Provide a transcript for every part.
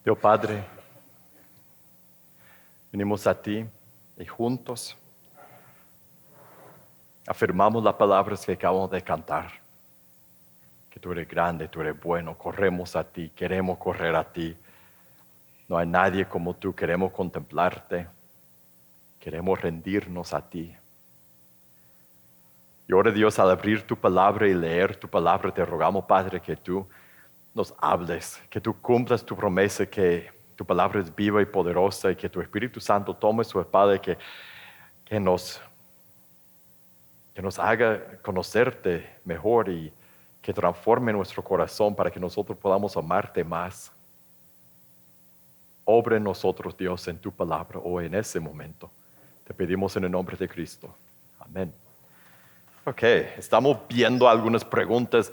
Dios Padre, venimos a ti y juntos afirmamos las palabras que acabamos de cantar. Que tú eres grande, tú eres bueno, corremos a ti, queremos correr a ti. No hay nadie como tú, queremos contemplarte, queremos rendirnos a ti. Y ahora Dios, al abrir tu palabra y leer tu palabra, te rogamos, Padre, que tú nos hables, que tú cumplas tu promesa, que tu palabra es viva y poderosa y que tu Espíritu Santo tome su espada y que nos haga conocerte mejor y que transforme nuestro corazón para que nosotros podamos amarte más. Obra en nosotros, Dios, en tu palabra o en ese momento. Te pedimos en el nombre de Cristo. Amén. Ok, estamos viendo algunas preguntas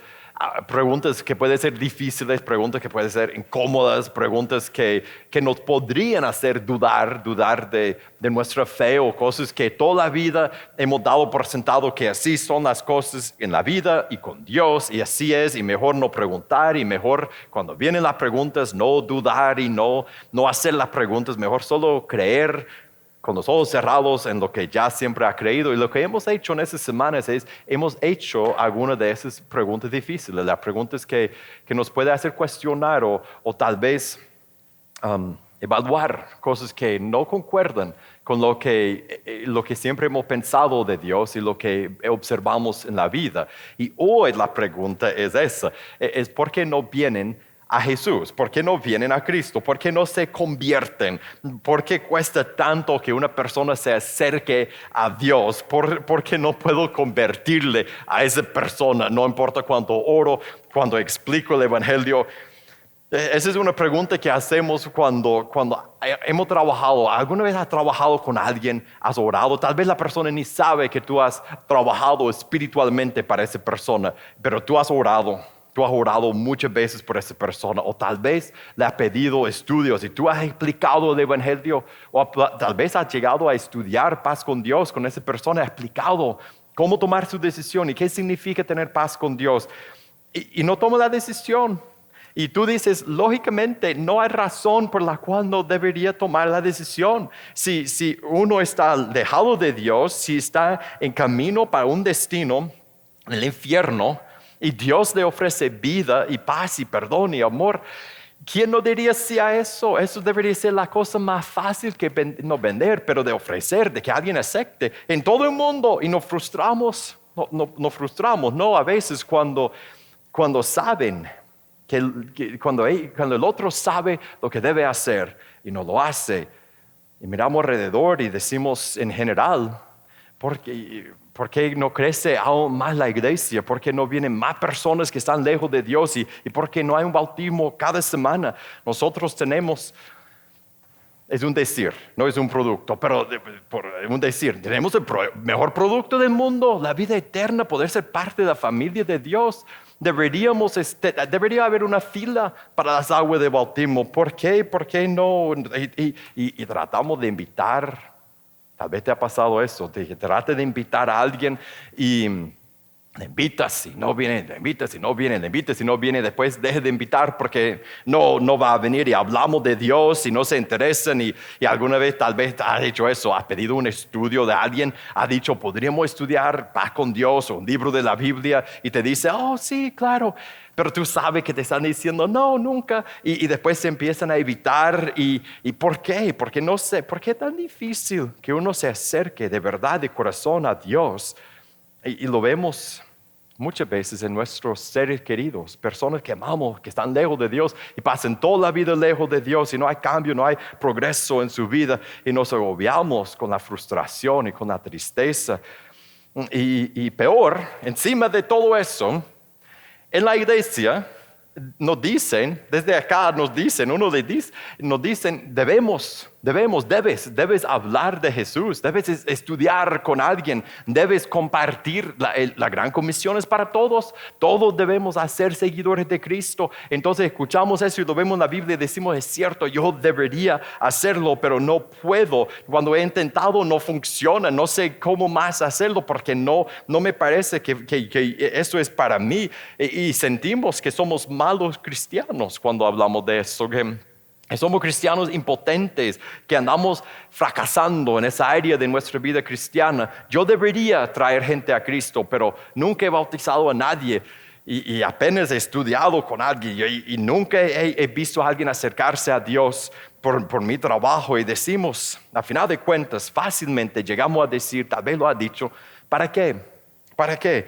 que pueden ser difíciles, preguntas que pueden ser incómodas, preguntas que nos podrían hacer dudar de nuestra fe o cosas que toda la vida hemos dado por sentado que así son las cosas en la vida y con Dios y así es y mejor no preguntar y mejor cuando vienen las preguntas no dudar y no hacer las preguntas, mejor solo creer con los ojos cerrados en lo que ya siempre ha creído. Y lo que hemos hecho en esas semanas es, hemos hecho algunas de esas preguntas difíciles, las preguntas que nos puede hacer cuestionar o tal vez evaluar cosas que no concuerdan con lo que siempre hemos pensado de Dios y lo que observamos en la vida. Y hoy la pregunta es esa, es ¿por qué no vienen a Jesús? ¿Por qué no vienen a Cristo? ¿Por qué no se convierten? ¿Por qué cuesta tanto que una persona se acerque a Dios? ¿Por qué no puedo convertirle a esa persona? No importa cuánto oro, cuando explico el Evangelio. Esa es una pregunta que hacemos cuando hemos trabajado. ¿Alguna vez has trabajado con alguien? ¿Has orado? Tal vez la persona ni sabe que tú has trabajado espiritualmente para esa persona, pero tú has orado. Tú has orado muchas veces por esa persona o tal vez le has pedido estudios y tú has explicado el Evangelio o tal vez has llegado a estudiar paz con Dios con esa persona, has explicado cómo tomar su decisión y qué significa tener paz con Dios y no toma la decisión. Y tú dices, lógicamente, no hay razón por la cual no debería tomar la decisión. Si uno está alejado de Dios, si está en camino para un destino, el infierno, y Dios le ofrece vida y paz y perdón y amor, ¿quién no diría sí a eso? Eso debería ser la cosa más fácil que no vender, pero de ofrecer, de que alguien acepte en todo el mundo. Y nos frustramos, ¿no? A veces cuando saben, cuando el otro sabe lo que debe hacer y no lo hace. Y miramos alrededor y decimos en general, ¿por qué no crece aún más la iglesia? ¿Por qué no vienen más personas que están lejos de Dios? ¿Y por qué no hay un bautismo cada semana? Nosotros tenemos, es un decir, no es un producto, pero un decir, tenemos el mejor producto del mundo, la vida eterna, poder ser parte de la familia de Dios. Debería haber una fila para las aguas de bautismo. ¿Por qué? ¿Por qué no? Y tratamos de invitar. Tal vez te ha pasado eso, trate de invitar a alguien y le invitas y no viene, le invitas y no viene, le invitas y no viene, después deje de invitar porque no va a venir y hablamos de Dios y no se interesan y alguna vez tal vez has hecho eso, has pedido un estudio de alguien, ha dicho podríamos estudiar paz con Dios o un libro de la Biblia y te dice, oh sí, claro. Pero tú sabes que te están diciendo, no, nunca. Y después se empiezan a evitar. ¿Y por qué? Porque no sé, ¿por qué es tan difícil que uno se acerque de verdad, de corazón a Dios? Y lo vemos muchas veces en nuestros seres queridos, personas que amamos, que están lejos de Dios y pasan toda la vida lejos de Dios y no hay cambio, no hay progreso en su vida. Y nos agobiamos con la frustración y con la tristeza. Y peor, encima de todo eso, en la iglesia nos dicen, desde acá nos dicen, nos dicen, debes hablar de Jesús, debes estudiar con alguien, debes compartir. La gran comisión es para todos debemos ser seguidores de Cristo. Entonces escuchamos eso y lo vemos en la Biblia y decimos, es cierto, yo debería hacerlo, pero no puedo. Cuando he intentado no funciona, no sé cómo más hacerlo porque no me parece que eso es para mí y sentimos que somos malos cristianos cuando hablamos de eso. Somos cristianos impotentes que andamos fracasando en esa área de nuestra vida cristiana. Yo debería traer gente a Cristo, pero nunca he bautizado a nadie y apenas he estudiado con alguien y nunca he visto a alguien acercarse a Dios por mi trabajo. Y decimos, a final de cuentas, fácilmente llegamos a decir, tal vez lo ha dicho, ¿para qué? ¿Para qué?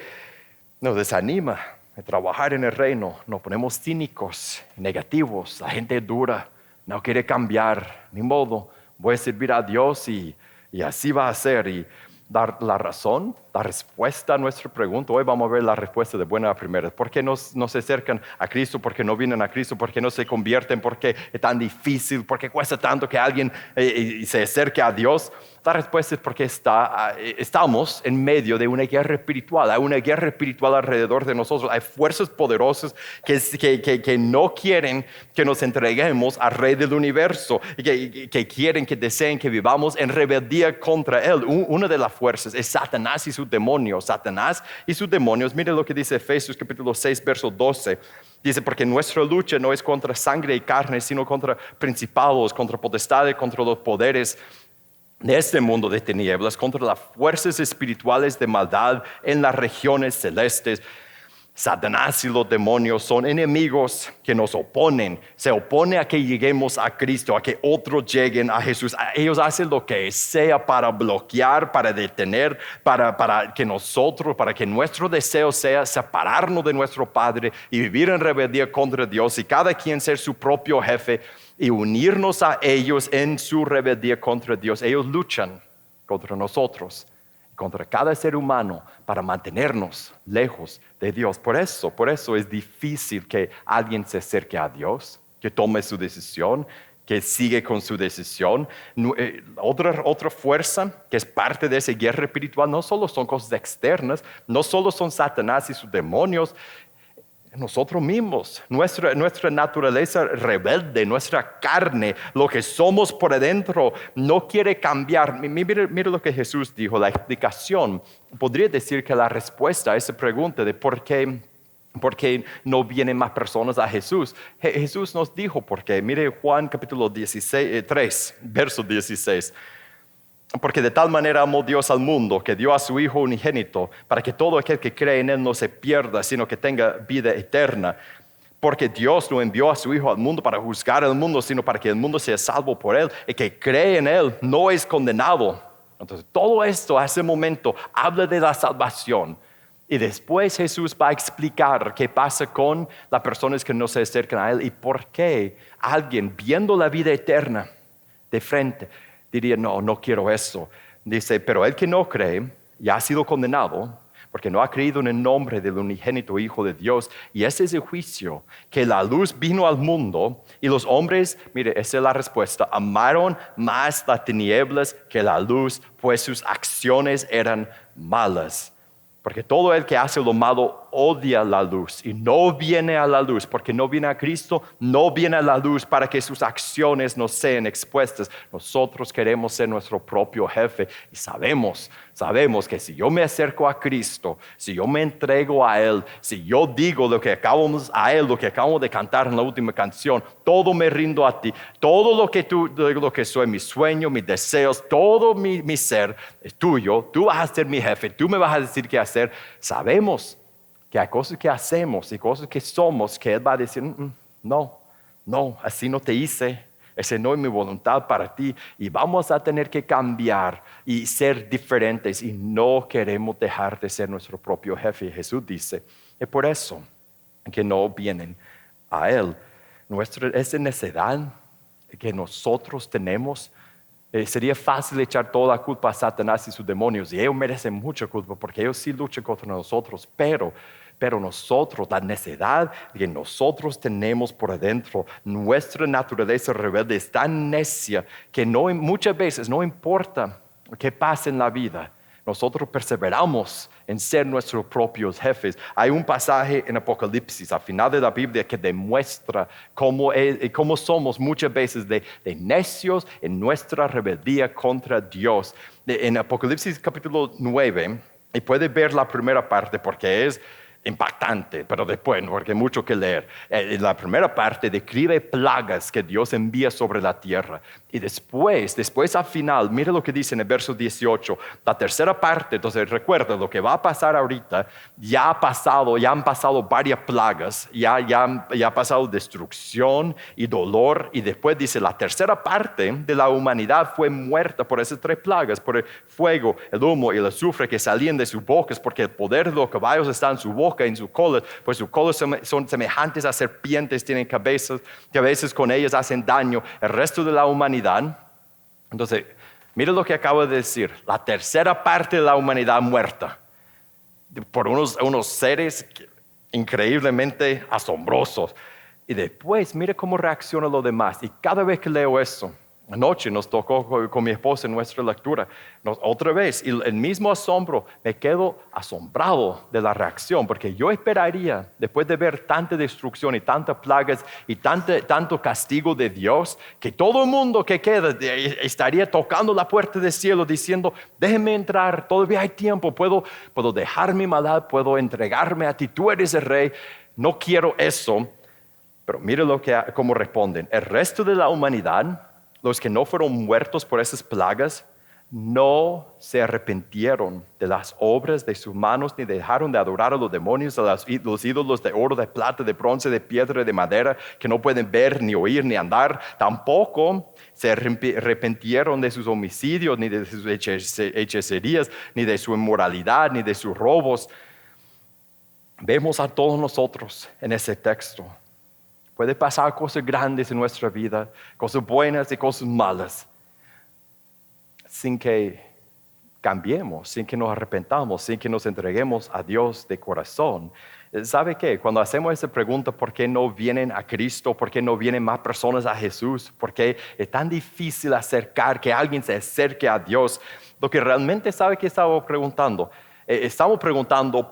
Nos desanima de trabajar en el reino, nos ponemos cínicos, negativos, la gente es dura. No quiere cambiar, ni modo, voy a servir a Dios y así va a ser. Y dar la razón, la respuesta a nuestra pregunta. Hoy vamos a ver la respuesta de buena a primera. ¿Por qué no se acercan a Cristo? ¿Por qué no vienen a Cristo? ¿Por qué no se convierten? ¿Por qué es tan difícil? ¿Por qué cuesta tanto que alguien se acerque a Dios? La respuesta es porque estamos en medio de una guerra espiritual. Hay una guerra espiritual alrededor de nosotros. Hay fuerzas poderosas que no quieren que nos entreguemos al Rey del universo, que quieren, que deseen que vivamos en rebeldía contra Él. Una de las fuerzas es Satanás y sus demonios. Satanás y sus demonios. Mire lo que dice Efesios capítulo 6, verso 12. Dice, porque nuestra lucha no es contra sangre y carne, sino contra principados, contra potestades, contra los poderes de este mundo de tinieblas, contra las fuerzas espirituales de maldad en las regiones celestes. Satanás y los demonios son enemigos que nos oponen. Se opone a que lleguemos a Cristo, a que otros lleguen a Jesús. Ellos hacen lo que sea para bloquear, para detener, para que nosotros, para que nuestro deseo sea separarnos de nuestro Padre y vivir en rebeldía contra Dios y cada quien ser su propio jefe y unirnos a ellos en su rebeldía contra Dios. Ellos luchan contra nosotros, contra cada ser humano para mantenernos lejos de Dios. Por eso es difícil que alguien se acerque a Dios, que tome su decisión, que sigue con su decisión. Otra fuerza que es parte de esa guerra espiritual no solo son cosas externas, no solo son Satanás y sus demonios, nosotros mismos, nuestra naturaleza rebelde, nuestra carne, lo que somos por adentro, no quiere cambiar. Mire lo que Jesús dijo, la explicación. Podría decir que la respuesta a esa pregunta de por qué no vienen más personas a Jesús. Jesús nos dijo por qué. Mire Juan capítulo 3, verso 16. Porque de tal manera amó Dios al mundo, que dio a su Hijo unigénito, para que todo aquel que cree en Él no se pierda, sino que tenga vida eterna. Porque Dios no envió a su Hijo al mundo para juzgar al mundo, sino para que el mundo sea salvo por Él. El que cree en Él no es condenado. Entonces, todo esto a ese momento habla de la salvación. Y después Jesús va a explicar qué pasa con las personas que no se acercan a Él y por qué alguien viendo la vida eterna de frente diría, no quiero eso. Dice, pero el que no cree ya ha sido condenado porque no ha creído en el nombre del unigénito Hijo de Dios. Y ese es el juicio, que la luz vino al mundo y los hombres, mire, esa es la respuesta, amaron más las tinieblas que la luz, pues sus acciones eran malas. Porque todo el que hace lo malo odia la luz y no viene a la luz, porque no viene a Cristo, no viene a la luz para que sus acciones no sean expuestas. Nosotros queremos ser nuestro propio jefe y sabemos que si yo me acerco a Cristo, si yo me entrego a Él, si yo digo lo que acabamos de cantar en la última canción, todo me rindo a ti, todo lo que soy, mi sueño, mis deseos, todo mi ser es tuyo, tú vas a ser mi jefe, tú me vas a decir qué hacer. Sabemos que hay cosas que hacemos y cosas que somos que Él va a decir, no, así no te hice, esa no es mi voluntad para ti y vamos a tener que cambiar y ser diferentes y no queremos dejar de ser nuestro propio jefe. Jesús dice, es por eso que no vienen a Él. Esa necedad que nosotros tenemos, sería fácil echar toda la culpa a Satanás y sus demonios y ellos merecen mucha culpa porque ellos sí luchan contra nosotros, pero nosotros, la necedad que nosotros tenemos por adentro, nuestra naturaleza rebelde es tan necia que muchas veces no importa qué pase en la vida, nosotros perseveramos en ser nuestros propios jefes. Hay un pasaje en Apocalipsis, al final de la Biblia, que demuestra cómo somos muchas veces de necios en nuestra rebeldía contra Dios. En Apocalipsis capítulo 9, y puede ver la primera parte porque es impactante, pero después, ¿no? Porque hay mucho que leer. En la primera parte describe plagas que Dios envía sobre la tierra. Y después al final, mire lo que dice en el verso 18, la tercera parte. Entonces recuerda, lo que va a pasar ahorita, ya han pasado varias plagas, ya ha pasado destrucción y dolor. Y después dice, la tercera parte de la humanidad fue muerta por esas tres plagas, por el fuego, el humo y el azufre que salían de sus bocas, porque el poder de los caballos está en su boca, en sus colas, pues sus colas son semejantes a serpientes, tienen cabezas, que a veces con ellas hacen daño. El resto de la humanidad, entonces, mire lo que acabo de decir, la tercera parte de la humanidad muerta, por unos seres increíblemente asombrosos. Y después, mire cómo reacciona lo demás. Y cada vez que leo eso, anoche nos tocó con mi esposa en nuestra lectura, otra vez, y el mismo asombro, me quedo asombrado de la reacción, porque yo esperaría, después de ver tanta destrucción y tantas plagas y tanto castigo de Dios, que todo el mundo que queda estaría tocando la puerta del cielo diciendo, déjeme entrar, todavía hay tiempo, puedo dejar mi maldad, puedo entregarme a ti, tú eres el rey. No quiero eso, pero mire cómo responden. El resto de la humanidad, los que no fueron muertos por esas plagas, no se arrepintieron de las obras de sus manos, ni dejaron de adorar a los demonios, a los ídolos de oro, de plata, de bronce, de piedra, de madera, que no pueden ver, ni oír, ni andar. Tampoco se arrepintieron de sus homicidios, ni de sus hechicerías, ni de su inmoralidad, ni de sus robos. Vemos a todos nosotros en ese texto. Puede pasar cosas grandes en nuestra vida, cosas buenas y cosas malas, sin que cambiemos, sin que nos arrepentamos, sin que nos entreguemos a Dios de corazón. ¿Sabe qué? Cuando hacemos esa pregunta, ¿por qué no vienen a Cristo? ¿Por qué no vienen más personas a Jesús? ¿Por qué es tan difícil que alguien se acerque a Dios? Lo que realmente sabe que estamos preguntando,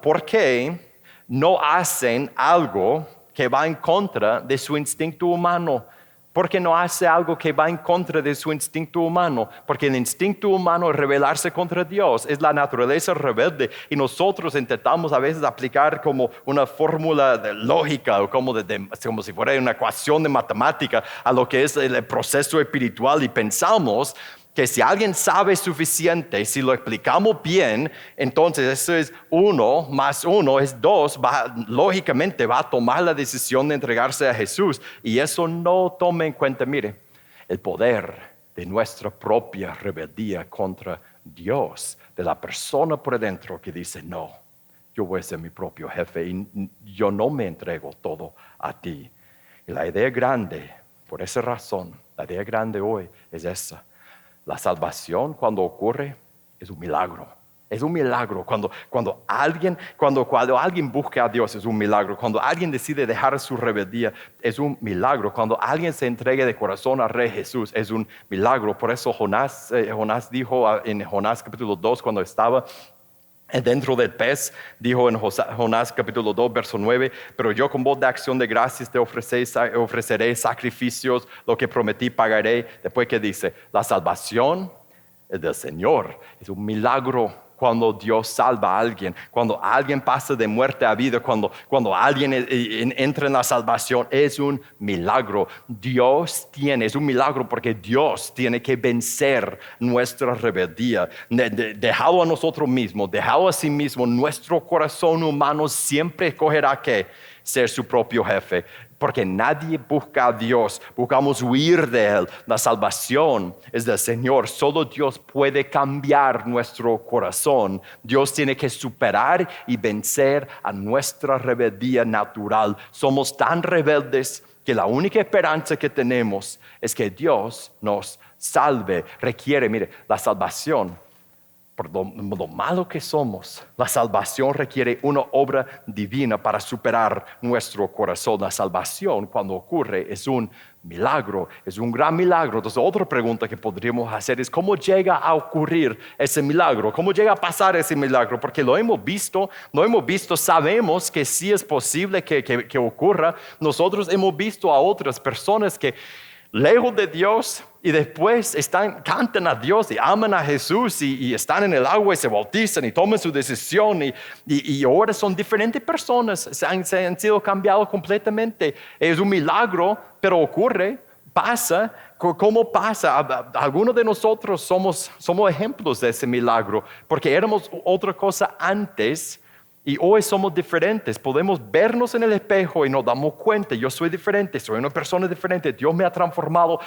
¿por qué no hacen algo que va en contra de su instinto humano? ¿Por qué no hace algo que va en contra de su instinto humano? Porque el instinto humano es rebelarse contra Dios, es la naturaleza rebelde, y nosotros intentamos a veces aplicar como una fórmula de lógica o como si fuera una ecuación de matemática a lo que es el proceso espiritual, y pensamos que si alguien sabe suficiente, si lo explicamos bien, entonces eso es 1 más 1 es 2, lógicamente va a tomar la decisión de entregarse a Jesús. Y eso no toma en cuenta, mire, el poder de nuestra propia rebeldía contra Dios, de la persona por dentro que dice, no, yo voy a ser mi propio jefe y yo no me entrego todo a ti. Y la idea grande, por esa razón, la idea grande hoy es esa. La salvación, cuando ocurre, es un milagro. Es un milagro. Cuando alguien busca a Dios, es un milagro. Cuando alguien decide dejar su rebeldía, es un milagro. Cuando alguien se entrega de corazón al Rey Jesús, es un milagro. Por eso Jonás dijo en Jonás capítulo 2, cuando estaba dentro del pez, dijo en Jonás capítulo 2, verso 9, pero yo con voz de acción de gracias te ofreceré sacrificios, lo que prometí pagaré. Después que dice, la salvación es del Señor, es un milagro. Cuando Dios salva a alguien, cuando alguien pasa de muerte a vida, cuando alguien entra en la salvación, es un milagro. Es un milagro porque Dios tiene que vencer nuestra rebeldía. Dejado a nosotros mismos, dejado a sí mismo, nuestro corazón humano siempre escogerá que ser su propio jefe. Porque nadie busca a Dios, buscamos huir de Él. La salvación es del Señor. Solo Dios puede cambiar nuestro corazón. Dios tiene que superar y vencer a nuestra rebeldía natural. Somos tan rebeldes que la única esperanza que tenemos es que Dios nos salve. Mire, la salvación, por lo malo que somos, la salvación requiere una obra divina para superar nuestro corazón. La salvación, cuando ocurre, es un milagro, es un gran milagro. Entonces, otra pregunta que podríamos hacer es, ¿cómo llega a ocurrir ese milagro? ¿Cómo llega a pasar ese milagro? Porque lo hemos visto, sabemos que sí es posible que ocurra. Nosotros hemos visto a otras personas que lejos de Dios y después cantan a Dios y aman a Jesús y están en el agua y se bautizan y toman su decisión y ahora son diferentes personas, se han sido cambiados completamente. Es un milagro, pero ocurre, pasa. ¿Cómo pasa? Algunos de nosotros somos ejemplos de ese milagro, porque éramos otra cosa antes. Y hoy somos diferentes, podemos vernos en el espejo y nos damos cuenta, yo soy diferente, soy una persona diferente, Dios me ha transformado.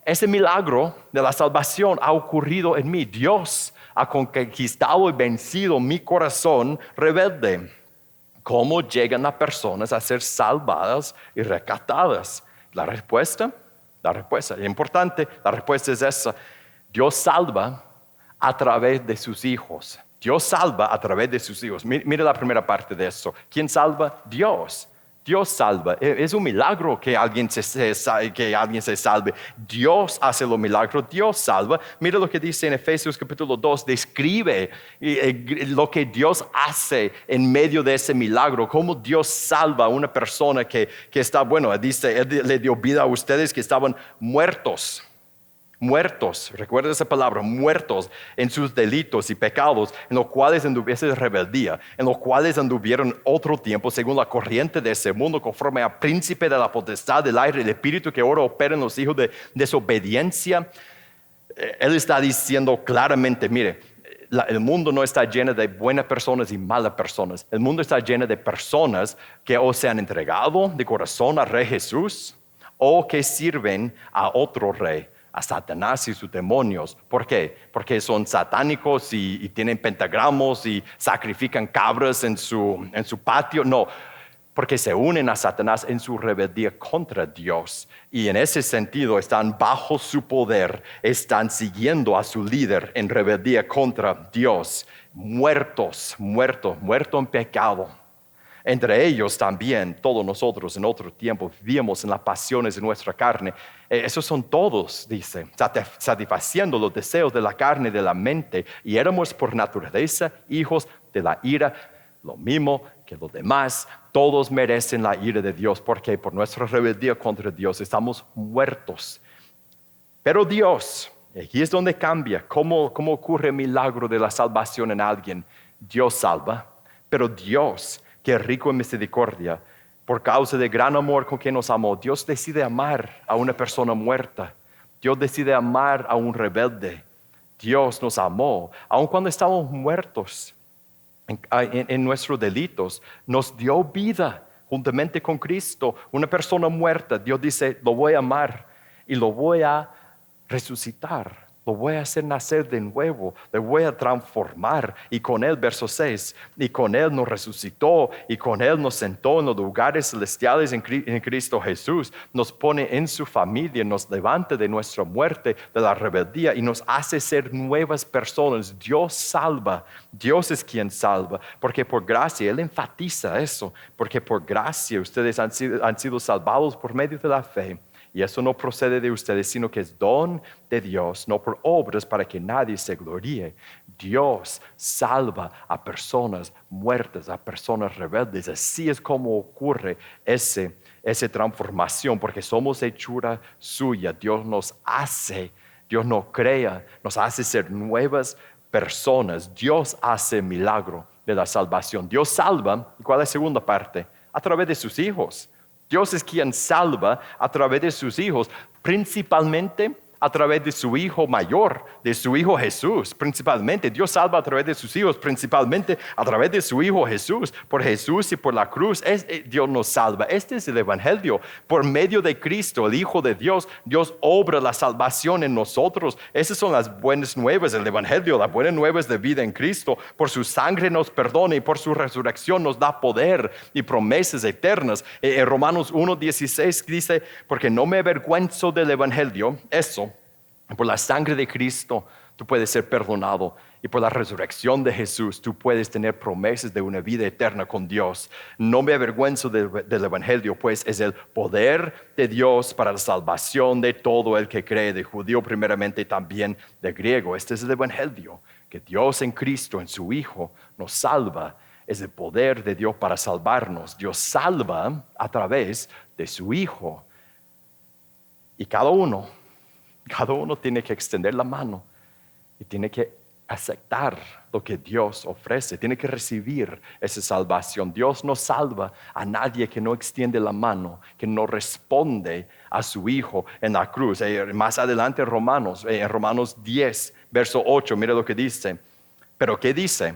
Ese milagro de la salvación ha ocurrido en mí. Dios ha conquistado y vencido mi corazón rebelde. ¿Cómo llegan las personas a ser salvadas y rescatadas? La respuesta es importante, la respuesta es esa. Dios salva a través de sus hijos. Dios salva a través de sus hijos. Mire la primera parte de eso. ¿Quién salva? Dios. Dios salva. Es un milagro que alguien se salve. Dios hace los milagros. Dios salva. Mire lo que dice en Efesios capítulo 2. Describe lo que Dios hace en medio de ese milagro. Cómo Dios salva a una persona que está, dice, Él le dio vida a ustedes que estaban muertos. Muertos, recuerda esa palabra, muertos en sus delitos y pecados, en los cuales anduviese rebeldía, en los cuales anduvieron otro tiempo según la corriente de ese mundo, conforme al príncipe de la potestad del aire, el espíritu que ahora opera en los hijos de desobediencia. Él está diciendo claramente, mire, el mundo no está lleno de buenas personas y malas personas. El mundo está lleno de personas que o se han entregado de corazón al Rey Jesús o que sirven a otro rey, a Satanás y sus demonios. ¿Por qué? Porque son satánicos y tienen pentagramos y sacrifican cabras en su patio. No, porque se unen a Satanás en su rebeldía contra Dios. Y en ese sentido están bajo su poder, están siguiendo a su líder en rebeldía contra Dios. Muertos en pecado. Entre ellos también, todos nosotros en otro tiempo vivíamos en las pasiones de nuestra carne. Esos son todos, dice, satisfaciendo los deseos de la carne y de la mente. Y éramos por naturaleza hijos de la ira, lo mismo que los demás. Todos merecen la ira de Dios porque por nuestra rebeldía contra Dios estamos muertos. Pero Dios, aquí es donde cambia. ¿Cómo ocurre el milagro de la salvación en alguien? Dios salva, pero Dios, que es rico en misericordia, por causa del gran amor con que nos amó, Dios decide amar a una persona muerta. Dios decide amar a un rebelde. Dios nos amó, aun cuando estábamos muertos en nuestros delitos. Nos dio vida juntamente con Cristo. Una persona muerta, Dios dice, lo voy a amar y lo voy a resucitar. Lo voy a hacer nacer de nuevo, le voy a transformar. Y con Él, verso 6, y con Él nos resucitó, y con Él nos sentó en los lugares celestiales en Cristo Jesús. Nos pone en su familia, nos levanta de nuestra muerte, de la rebeldía, y nos hace ser nuevas personas. Dios salva, Dios es quien salva, porque por gracia, Él enfatiza eso, porque por gracia ustedes han sido salvados por medio de la fe. Y eso no procede de ustedes, sino que es don de Dios, no por obras para que nadie se gloríe. Dios salva a personas muertas, a personas rebeldes. Así es como ocurre esa transformación, porque somos hechura suya. Dios nos crea, nos hace ser nuevas personas. Dios hace milagro de la salvación. Dios salva, ¿y cuál es la segunda parte? A través de sus hijos. Dios es quien salva a través de sus hijos, principalmente a través de su Hijo mayor, de su Hijo Jesús, principalmente. Dios salva a través de sus hijos, principalmente a través de su Hijo Jesús. Por Jesús y por la cruz, Dios nos salva. Este es el Evangelio. Por medio de Cristo, el Hijo de Dios, Dios obra la salvación en nosotros. Esas son las buenas nuevas del Evangelio, las buenas nuevas de vida en Cristo. Por su sangre nos perdona y por su resurrección nos da poder y promesas eternas. En Romanos 1:16 dice, porque no me avergüenzo del Evangelio, eso. Por la sangre de Cristo tú puedes ser perdonado y por la resurrección de Jesús tú puedes tener promesas de una vida eterna con Dios. No me avergüenzo del Evangelio, pues es el poder de Dios para la salvación de todo el que cree, de judío primeramente y también de griego. Este es el Evangelio, que Dios en Cristo, en su Hijo, nos salva. Es el poder de Dios para salvarnos. Dios salva a través de su Hijo. Y cada uno tiene que extender la mano y tiene que aceptar lo que Dios ofrece, tiene que recibir esa salvación. Dios no salva a nadie que no extiende la mano, que no responde a su Hijo en la cruz. Más adelante en Romanos 10, verso 8, mira lo que dice. Pero ¿qué dice?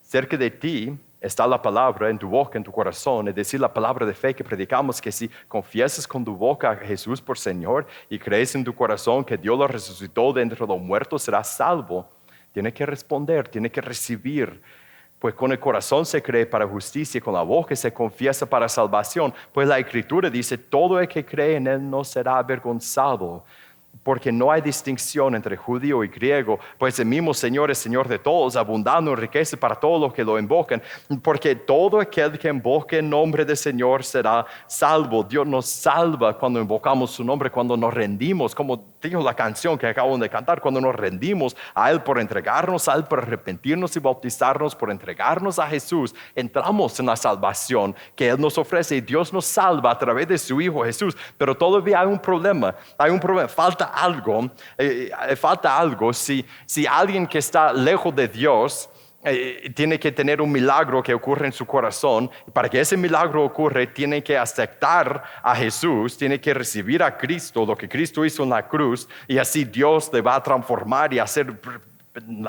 Cerca de ti está la palabra en tu boca, en tu corazón, es decir, la palabra de fe que predicamos, que si confiesas con tu boca a Jesús por Señor y crees en tu corazón que Dios lo resucitó de entre los muertos, serás salvo. Tiene que responder, tiene que recibir. Pues con el corazón se cree para justicia, con la boca se confiesa para salvación. Pues la Escritura dice, todo el que cree en Él no será avergonzado. Porque no hay distinción entre judío y griego, pues el mismo Señor es Señor de todos, abundando en riqueza para todos los que lo invocan. Porque todo aquel que invoque el nombre del Señor será salvo. Dios nos salva cuando invocamos su nombre, cuando nos rendimos, como dijo la canción que acabamos de cantar, cuando nos rendimos a Él por entregarnos a Él, por arrepentirnos y bautizarnos, por entregarnos a Jesús, entramos en la salvación que Él nos ofrece y Dios nos salva a través de su Hijo Jesús. Pero todavía hay un problema, falta algo. Si alguien que está lejos de Dios tiene que tener un milagro que ocurre en su corazón, para que ese milagro ocurra tiene que aceptar a Jesús, tiene que recibir a Cristo, lo que Cristo hizo en la cruz, y así Dios le va a transformar y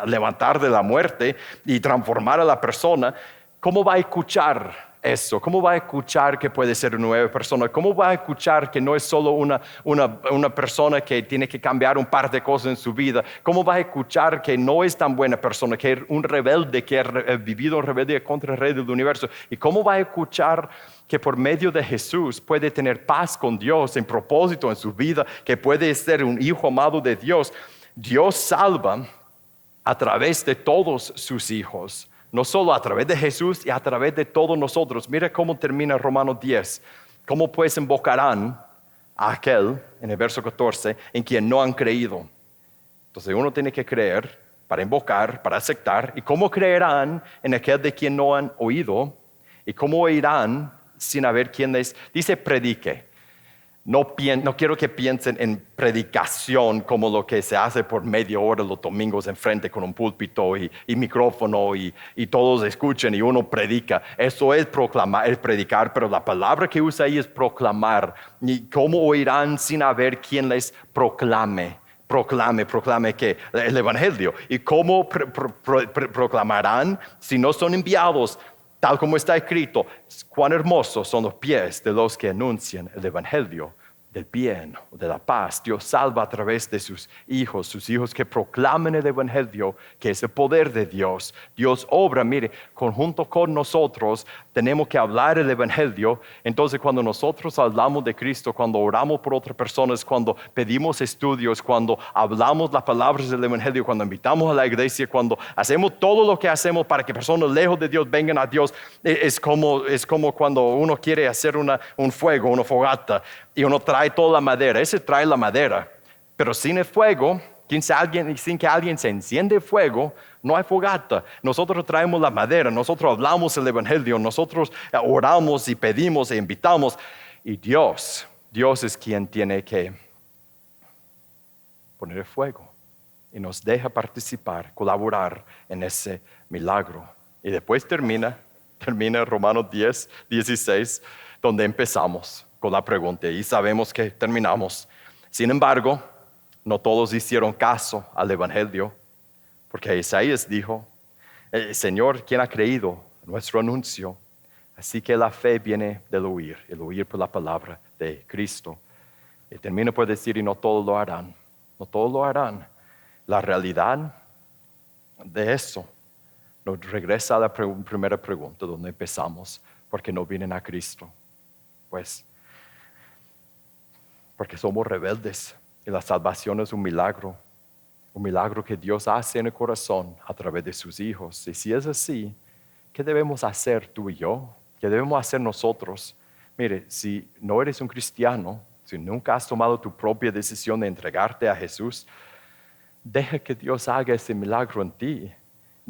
levantar de la muerte y transformar a la persona. ¿Cómo va a escuchar eso? ¿Cómo va a escuchar que puede ser una nueva persona? ¿Cómo va a escuchar que no es solo una persona que tiene que cambiar un par de cosas en su vida? ¿Cómo va a escuchar que no es tan buena persona, que es un rebelde, que ha vivido en rebeldía contra el Rey del universo? ¿Y cómo va a escuchar que por medio de Jesús puede tener paz con Dios, en propósito en su vida, que puede ser un hijo amado de Dios? Dios salva a través de todos sus hijos. No solo a través de Jesús y a través de todos nosotros. Mira cómo termina Romanos 10. ¿Cómo pues invocarán a aquel, en el verso 14, en quien no han creído? Entonces uno tiene que creer para invocar, para aceptar. ¿Y cómo creerán en aquel de quien no han oído? ¿Y cómo oirán sin haber quien les dice predique? No quiero que piensen en predicación como lo que se hace por media hora los domingos enfrente con un púlpito y micrófono y todos escuchen y uno predica. Eso es proclamar, es predicar, pero la palabra que usa ahí es proclamar. ¿Y cómo oirán sin haber quien les proclame? Proclame ¿qué? El evangelio. ¿Y cómo proclamarán si no son enviados? Tal como está escrito, cuán hermosos son los pies de los que anuncian el evangelio del bien, de la paz. Dios salva a través de sus hijos que proclamen el evangelio, que es el poder de Dios. Dios obra, mire, conjunto con nosotros tenemos que hablar el evangelio. Entonces cuando nosotros hablamos de Cristo, cuando oramos por otras personas, cuando pedimos estudios, cuando hablamos las palabras del evangelio, cuando invitamos a la iglesia, cuando hacemos todo lo que hacemos para que personas lejos de Dios vengan a Dios, es como cuando uno quiere hacer un fuego, una fogata, y uno trae toda la madera. Ese trae la madera, pero sin el fuego, sin que alguien se enciende el fuego, no hay fogata. Nosotros traemos la madera, nosotros hablamos el evangelio, nosotros oramos y pedimos e invitamos, y Dios es quien tiene que poner el fuego y nos deja participar, colaborar en ese milagro. Y después termina Romanos 10, 16, donde empezamos con la pregunta y sabemos que terminamos. Sin embargo, no todos hicieron caso al evangelio, porque Isaías dijo, Señor, ¿quién ha creído nuestro anuncio? Así que la fe viene del oír, el oír por la palabra de Cristo. Y termino por decir, y no todos lo harán, no todos lo harán. La realidad de eso nos regresa a la primera pregunta donde empezamos, ¿por qué no vienen a Cristo? Pues porque somos rebeldes y la salvación es un milagro que Dios hace en el corazón a través de sus hijos. Y si es así, ¿qué debemos hacer tú y yo? ¿Qué debemos hacer nosotros? Mire, si no eres un cristiano, si nunca has tomado tu propia decisión de entregarte a Jesús, deja que Dios haga ese milagro en ti.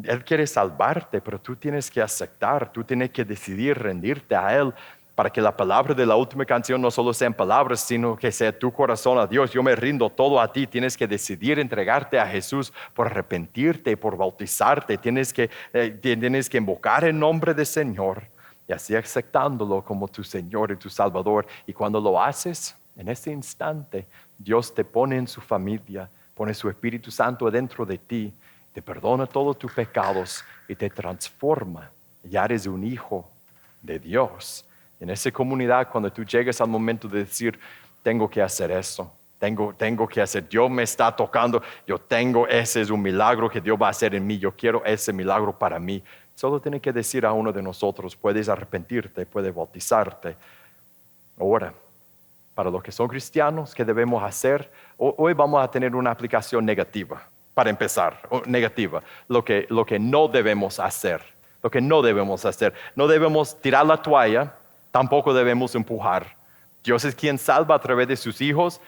Él quiere salvarte, pero tú tienes que aceptar, tú tienes que decidir rendirte a Él para que la palabra de la última canción no solo sean palabras, sino que sea tu corazón a Dios. Yo me rindo todo a ti. Tienes que decidir entregarte a Jesús por arrepentirte, por bautizarte. Tienes que invocar el nombre del Señor y así aceptándolo como tu Señor y tu Salvador. Y cuando lo haces, en ese instante, Dios te pone en su familia, pone su Espíritu Santo adentro de ti, te perdona todos tus pecados y te transforma. Ya eres un hijo de Dios. En esa comunidad, cuando tú llegues al momento de decir, tengo que hacer eso, tengo que hacer, Dios me está tocando, ese es un milagro que Dios va a hacer en mí, yo quiero ese milagro para mí. Solo tiene que decir a uno de nosotros, puedes arrepentirte, puedes bautizarte. Ahora, para los que son cristianos, ¿qué debemos hacer? Hoy vamos a tener una aplicación negativa, para empezar, negativa, lo que no debemos hacer. Lo que no debemos hacer. No debemos tirar la toalla, tampoco debemos empujar. Dios es quien salva a través de sus hijos.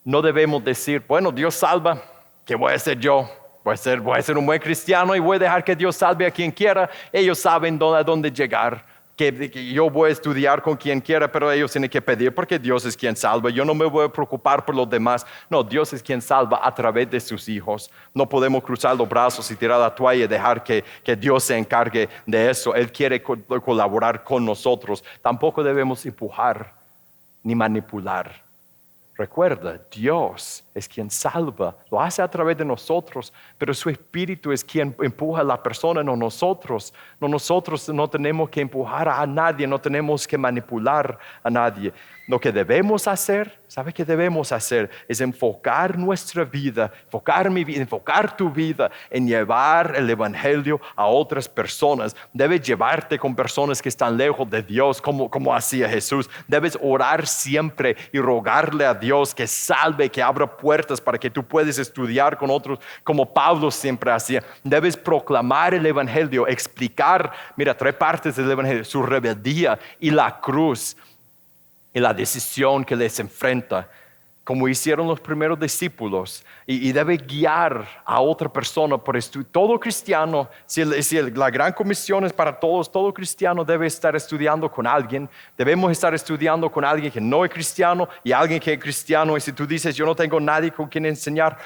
No debemos decir, bueno, Dios salva, ¿qué voy a hacer yo? Voy a ser un buen cristiano y voy a dejar que Dios salve a quien quiera. Ellos saben a dónde llegar. Que yo voy a estudiar con quien quiera, pero ellos tienen que pedir porque Dios es quien salva. Yo no me voy a preocupar por los demás. No, Dios es quien salva a través de sus hijos. No podemos cruzar los brazos y tirar la toalla y dejar que Dios se encargue de eso. Él quiere colaborar con nosotros. Tampoco debemos empujar ni manipular. Recuerda, Dios es quien salva, lo hace a través de nosotros, pero su Espíritu es quien empuja a la persona, no nosotros. No, nosotros no tenemos que empujar a nadie, no tenemos que manipular a nadie. Lo que debemos hacer, ¿sabe qué debemos hacer? Es enfocar nuestra vida, enfocar mi vida, enfocar tu vida en llevar el Evangelio a otras personas. Debes llevarte con personas que están lejos de Dios, como hacía Jesús. Debes orar siempre y rogarle a Dios que salve, que abra puertas para que tú puedas estudiar con otros, como Pablo siempre hacía. Debes proclamar el Evangelio, explicar, mira, 3 partes del Evangelio, su rebeldía y la cruz. Y la decisión que les enfrenta, como hicieron los primeros discípulos, y debe guiar a otra persona por esto. Todo cristiano, si la gran comisión es para todos, todo cristiano debe estar estudiando con alguien. Debemos estar estudiando con alguien que no es cristiano y alguien que es cristiano. Y si tú dices, yo no tengo nadie con quien enseñar,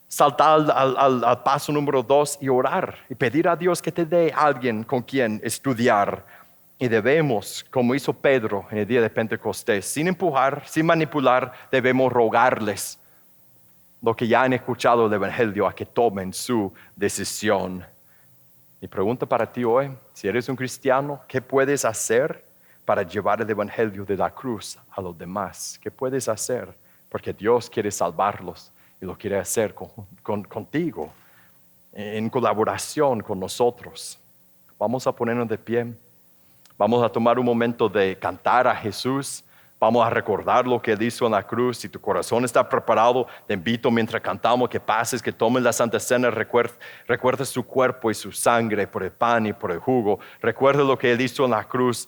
saltar al paso número 2 y orar y pedir a Dios que te dé alguien con quien estudiar. Y debemos, como hizo Pedro en el día de Pentecostés, sin empujar, sin manipular, debemos rogarles lo que ya han escuchado el Evangelio a que tomen su decisión. Mi pregunta para ti hoy, si eres un cristiano, ¿qué puedes hacer para llevar el Evangelio de la cruz a los demás? ¿Qué puedes hacer? Porque Dios quiere salvarlos y lo quiere hacer contigo, en colaboración con nosotros. Vamos a ponernos de pie. Vamos a tomar un momento de cantar a Jesús. Vamos a recordar lo que Él hizo en la cruz. Si tu corazón está preparado, te invito mientras cantamos que pases, que tomes la Santa Cena. Recuerda su cuerpo y su sangre por el pan y por el jugo. Recuerda lo que Él hizo en la cruz.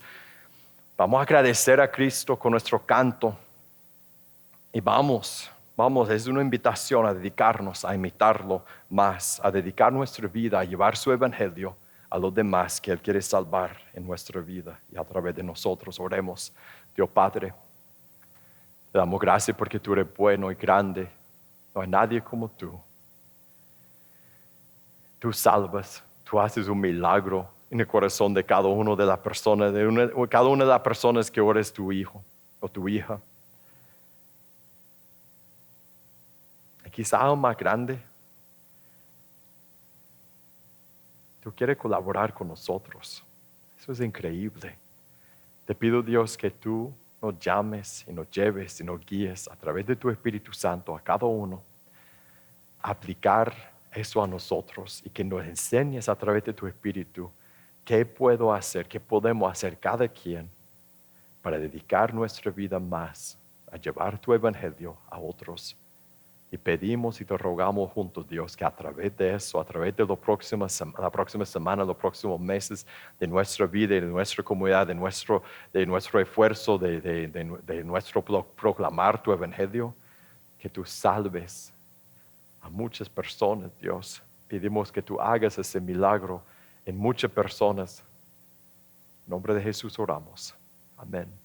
Vamos a agradecer a Cristo con nuestro canto. Y vamos, es una invitación a dedicarnos, a imitarlo más, a dedicar nuestra vida, a llevar su evangelio a los demás que Él quiere salvar en nuestra vida y a través de nosotros. Oremos. Dios Padre, te damos gracias porque tú eres bueno y grande. No hay nadie como tú. Tú salvas, tú haces un milagro en el corazón de cada una de las personas, cada una de las personas que ahora es tu hijo o tu hija. Y quizá aún más grande, tú quieres colaborar con nosotros. Eso es increíble. Te pido, Dios, que tú nos llames y nos lleves y nos guíes a través de tu Espíritu Santo a cada uno a aplicar eso a nosotros y que nos enseñes a través de tu Espíritu qué puedo hacer, qué podemos hacer cada quien para dedicar nuestra vida más a llevar tu evangelio a otros. Y pedimos y te rogamos juntos, Dios, que a través de eso, a través de la próxima semana, los próximos meses de nuestra vida y de nuestra comunidad, de nuestro esfuerzo, de nuestro proclamar tu evangelio, que tú salves a muchas personas, Dios. Pedimos que tú hagas ese milagro en muchas personas. En nombre de Jesús oramos. Amén.